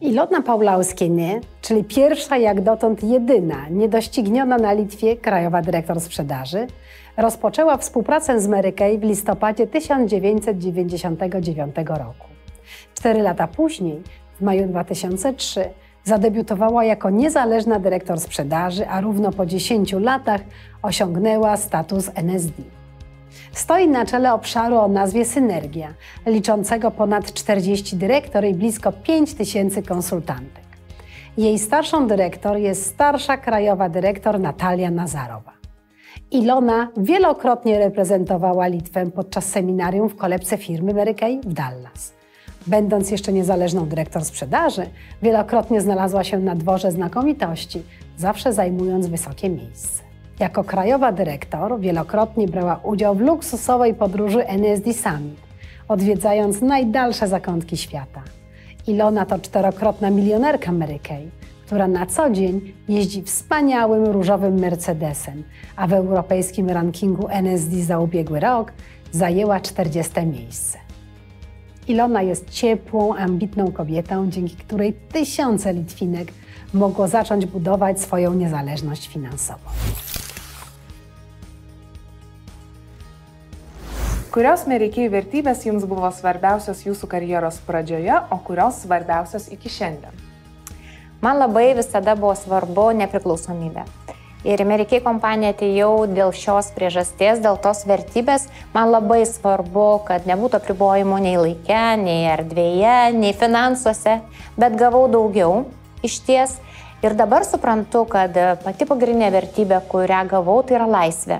Ilona Paulauskienė, czyli pierwsza jak dotąd jedyna niedościgniona na Litwie krajowa dyrektor sprzedaży, rozpoczęła współpracę z Mary Kay w listopadzie 1999 roku. 4 lata później, w maju 2003, zadebiutowała jako niezależna dyrektor sprzedaży, a równo po 10 latach osiągnęła status NSD. Stoi na czele obszaru o nazwie Synergia, liczącego ponad 40 dyrektor i blisko 5000 konsultantek. Jej starszą dyrektor jest starsza krajowa dyrektor Natalia Nazarowa. Ilona wielokrotnie reprezentowała Litwę podczas seminarium w kolebce firmy Mary Kay w Dallas. Będąc jeszcze niezależną dyrektor sprzedaży, wielokrotnie znalazła się na dworze znakomitości, zawsze zajmując wysokie miejsce. Jako krajowa dyrektor wielokrotnie brała udział w luksusowej podróży NSD Summit, odwiedzając najdalsze zakątki świata. Ilona to 4-krotna milionerka Mary Kay, która na co dzień jeździ wspaniałym różowym Mercedesem, a w europejskim rankingu NSD za ubiegły rok zajęła 40. miejsce. Ilona jest ciepłą, ambitną kobietą, dzięki której tysiące Litwinek mogło zacząć budować swoją niezależność finansową. Kurios Mary Kay vertybės jums buvo svarbiausios jūsų karjeros pradžioje, o kurios svarbiausios iki šiandien? Man labai visada buvo svarbu nepriklausomybė. Ir į Mary Kay kompaniją atėjau dėl šios priežasties, dėl tos vertybės. Man labai svarbu, kad nebūtų apribojimų nei laike, nei erdvėje, nei finansuose, bet gavau daugiau iš ties. Ir dabar suprantu, kad pati pagrindinė vertybė, kurią gavau, tai yra laisvė.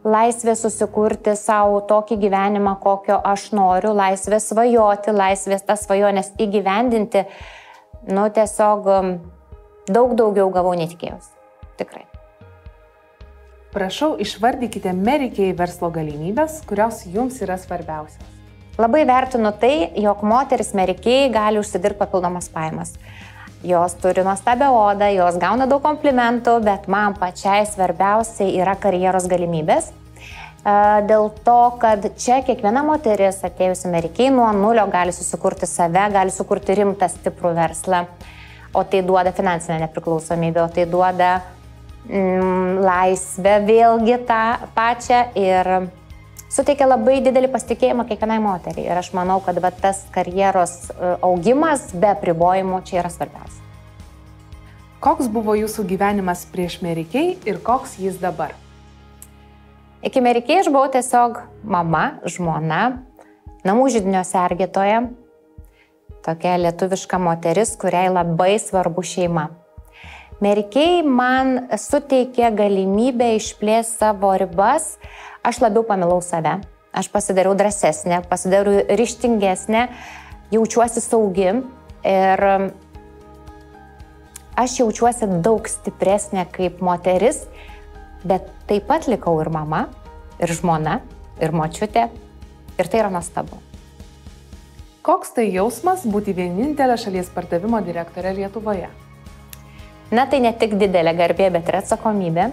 Laisvė susikurti savo tokį gyvenimą, kokio aš noriu, laisvė svajoti, laisvės tas svajonės įgyvendinti. Tiesiog daug daugiau gavau netikėjus. Tikrai. Prašau, išvardykite Mary Kay verslo galimybės, kurios jums yra svarbiausios. Labai vertinu tai, jog moteris Mary Kay gali užsidirbti papildomas pajamas. Jos turi nuostabią odą, jos gauna daug komplimentų, bet man pačiai svarbiausiai yra karjeros galimybės. Dėl to, kad čia kiekviena moteris atėjusi Mary Kay nuo nulio gali susikurti save, gali sukurti rimtą stiprų verslą, o tai duoda finansinę nepriklausomybę, o tai duoda laisvę vėlgi tą pačią ir suteikia labai didelį pasitikėjimą kiekvienai moteriai. Ir aš manau, kad tas karjeros augimas be apribojimų čia yra svarbiausia. Koks buvo jūsų gyvenimas prieš Mary Kay ir koks jis dabar? Iki Mary Kay aš buvau tiesiog mama, žmona, namų židinio sergėtoja, tokia lietuviška moteris, kuriai labai svarbu šeima. Mary Kay man suteikė galimybę išplėsti savo ribas. Aš labiau pamilau save, aš pasidariau drąsesnė, pasidariau ryžtingesnė, jaučiuosi saugi ir aš jaučiuosi daug stipresnė kaip moteris, bet taip pat likau ir mama, ir žmona, ir močiutė, ir tai yra nuostabu. Koks tai jausmas būti vienintelė šalies pardavimo direktorė Lietuvoje? Tai ne tik didelė garbė, bet ir atsakomybė.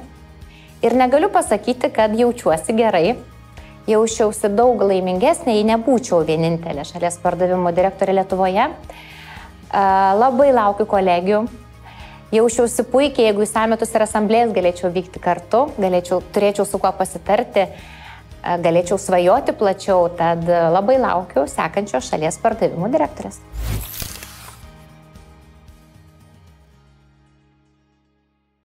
Ir negaliu pasakyti, kad jaučiuosi gerai, jaučiausi daug laimingesnė, jei nebūčiau vienintelė šalies pardavimo direktorė Lietuvoje. Labai laukiu kolegių, jaučiausi puikiai, jeigu į samitus ir asamblėjas galėčiau vykti kartu, turėčiau su kuo pasitarti, galėčiau svajoti plačiau, tad labai laukiu sekančios šalies pardavimų direktorės.